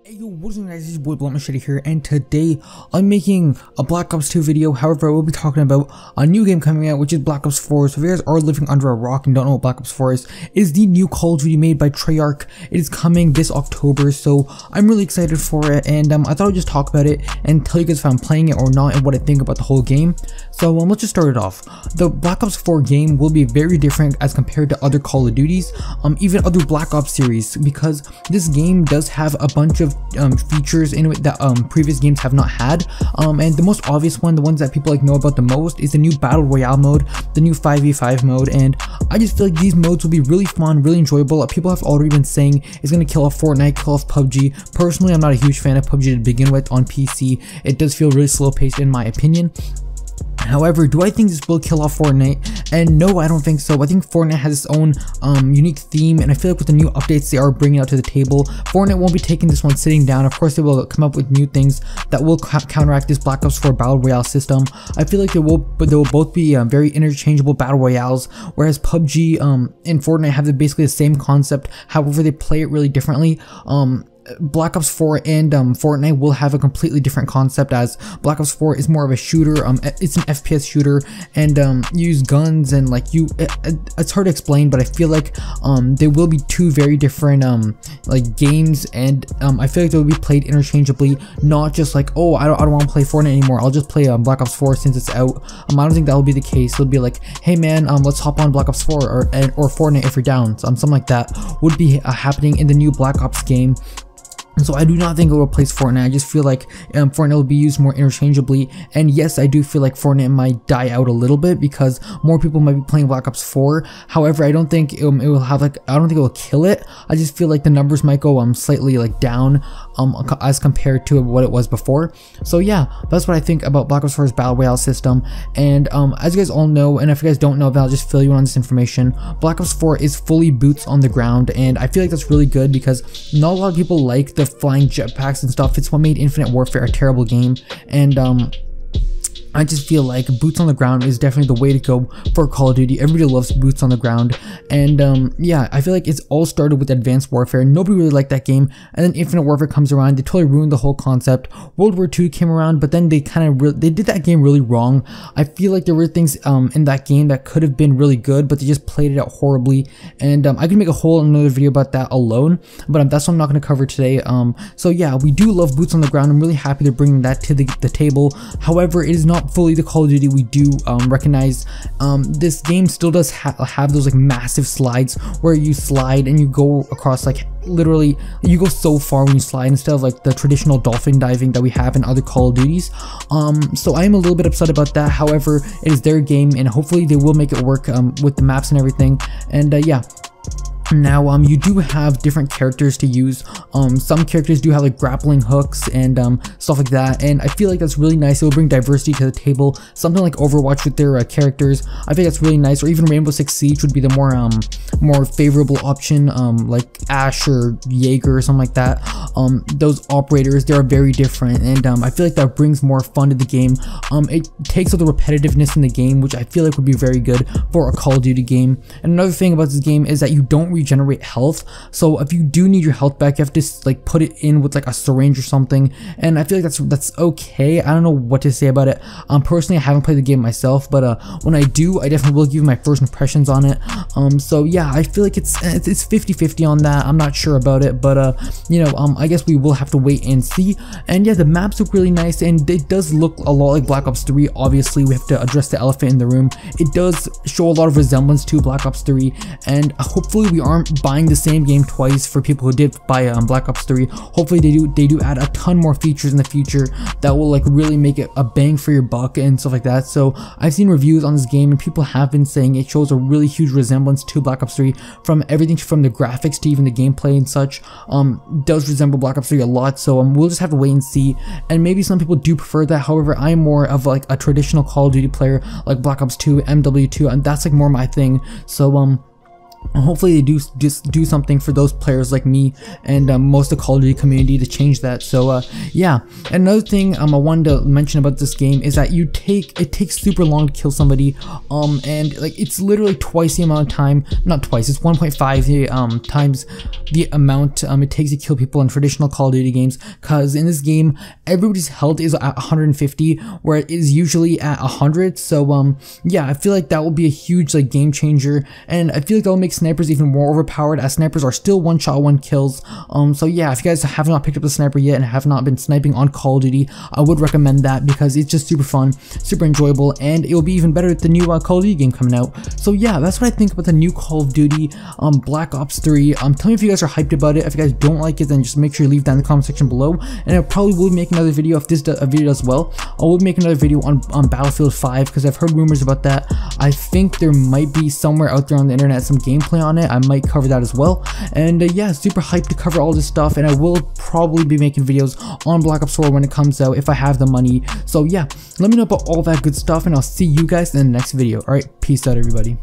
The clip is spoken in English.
Hey yo, what's up guys, this is your boy Blunt Machete here, and today I'm making a Black Ops 2 video. However, I will be talking about a new game coming out, which is Black Ops 4. So if you guys are living under a rock and don't know what Black Ops 4 is, it is the new Call of Duty made by Treyarch. It is coming this October, so I'm really excited for it, and I thought I'd just talk about it and tell you guys if I'm playing it or not and what I think about the whole game. So let's just start it off. The Black Ops 4 game will be very different as compared to other Call of Duties, even other Black Ops series, because this game does have a bunch of features in it that previous games have not had, and the most obvious one, the ones that people know about the most, is the new Battle Royale mode, the new 5v5 mode, and I just feel like these modes will be really fun, really enjoyable. People have already been saying it's going to kill off Fortnite, kill off PUBG. Personally, I'm not a huge fan of PUBG to begin with on PC. It does feel really slow paced in my opinion. However, do I think this will kill off Fortnite? And no, I don't think so. I think Fortnite has its own unique theme, and I feel like with the new updates they are bringing out to the table, Fortnite won't be taking this one sitting down. Of course, they will come up with new things that will counteract this Black Ops 4 Battle Royale system. I feel like they will both be very interchangeable Battle Royales, whereas PUBG and Fortnite have basically the same concept. However, they play it really differently. Black Ops 4 and Fortnite will have a completely different concept, as Black Ops 4 is more of a shooter. It's an FPS shooter, and you use guns, and it's hard to explain, but I feel like they will be two very different games, and I feel like they will be played interchangeably, not just like, oh, I don't want to play Fortnite anymore, I'll just play Black Ops 4 since it's out. I don't think that will be the case. It'll be like, hey man, let's hop on Black Ops 4 or Fortnite if you're down. Something like that would be happening in the new Black Ops game. So I do not think it will replace Fortnite. I just feel like Fortnite will be used more interchangeably, and yes, I do feel like Fortnite might die out a little bit because more people might be playing Black Ops 4. However, I don't think it will have I don't think it will kill it. I just feel like the numbers might go slightly down as compared to what it was before. So yeah, that's what I think about Black Ops 4's Battle Royale system. And as you guys all know, and if you guys don't know, then I'll just fill you in on this information. Black Ops 4 is fully boots on the ground, and I feel like that's really good because not a lot of people like the flying jetpacks and stuff. It's what made Infinite Warfare a terrible game, and I just feel like boots on the ground is definitely the way to go for Call of Duty. Everybody loves boots on the ground, and yeah, I feel like it's all started with Advanced Warfare. Nobody really liked that game, and then Infinite Warfare comes around. They totally ruined the whole concept. World War II came around, but then they they did that game really wrong. I feel like there were things in that game that could have been really good, but they just played it out horribly, and I could make a whole another video about that alone, but that's what I'm not going to cover today. So yeah, we do love boots on the ground. I'm really happy they're bringing that to the table. However, it is not fully the Call of Duty we do recognize. This game still does have those massive slides where you slide and you go across, literally you go so far when you slide, instead of the traditional dolphin diving that we have in other Call of Duties. So I am a little bit upset about that. However, it is their game, and hopefully they will make it work with the maps and everything. And yeah. Now you do have different characters to use. Some characters do have grappling hooks and stuff like that, and I feel like that's really nice. It will bring diversity to the table. Something like Overwatch with their characters, I think that's really nice. Or even Rainbow Six Siege would be the more favorable option, like Ash or Jaeger or something like that. Those operators, they are very different, and I feel like that brings more fun to the game. It takes out the repetitiveness in the game, which I feel like would be very good for a Call of Duty game. And another thing about this game is that you don't regenerate health, so if you do need your health back, you have to put it in with a syringe or something, and I feel like that's okay. I don't know what to say about it. Personally, I haven't played the game myself, but when I do, I definitely will give my first impressions on it. So yeah, I feel like it's 50-50 on that. I'm not sure about it, but I guess we will have to wait and see. And yeah, the maps look really nice, and it does look a lot like Black Ops 3. Obviously, we have to address the elephant in the room. It does show a lot of resemblance to Black Ops 3, and hopefully we aren't buying the same game twice. For people who did buy Black Ops 3, hopefully they do add a ton more features in the future that will really make it a bang for your buck and stuff like that. So I've seen reviews on this game, and people have been saying it shows a really huge resemblance to Black Ops 3, from everything from the graphics to even the gameplay and such. Does resemble Black Ops 3 a lot, so we'll just have to wait and see. And maybe some people do prefer that. However, I'm more of a traditional Call of Duty player, like Black Ops 2, MW2, and that's more my thing. So hopefully they just do something for those players like me and most of the Call of Duty community to change that. So yeah, another thing I wanted to mention about this game is that it takes super long to kill somebody, and like it's literally twice the amount of time, not twice, it's 1.5 times the amount it takes to kill people in traditional Call of Duty games, because in this game everybody's health is at 150 where it is usually at 100. So yeah, I feel like that will be a huge like game changer, and I feel like that will make snipers even more overpowered, as snipers are still one shot one kills. So yeah, if you guys have not picked up the sniper yet and have not been sniping on Call of Duty, I would recommend that because it's just super fun, super enjoyable, and it will be even better with the new Call of Duty game coming out. So yeah, that's what I think about the new Call of Duty Black Ops 3. Tell me if you guys are hyped about it. If you guys don't like it, then just make sure you leave that in the comment section below, and I probably will make another video if this video does well. I will make another video on Battlefield 5 because I've heard rumors about that. I think there might be somewhere out there on the internet some gameplay on it. I might cover that as well, and yeah, super hyped to cover all this stuff, and I will probably be making videos on Black Ops 4 when it comes out if I have the money. So yeah, let me know about all that good stuff, and I'll see you guys in the next video. Alright, peace out everybody.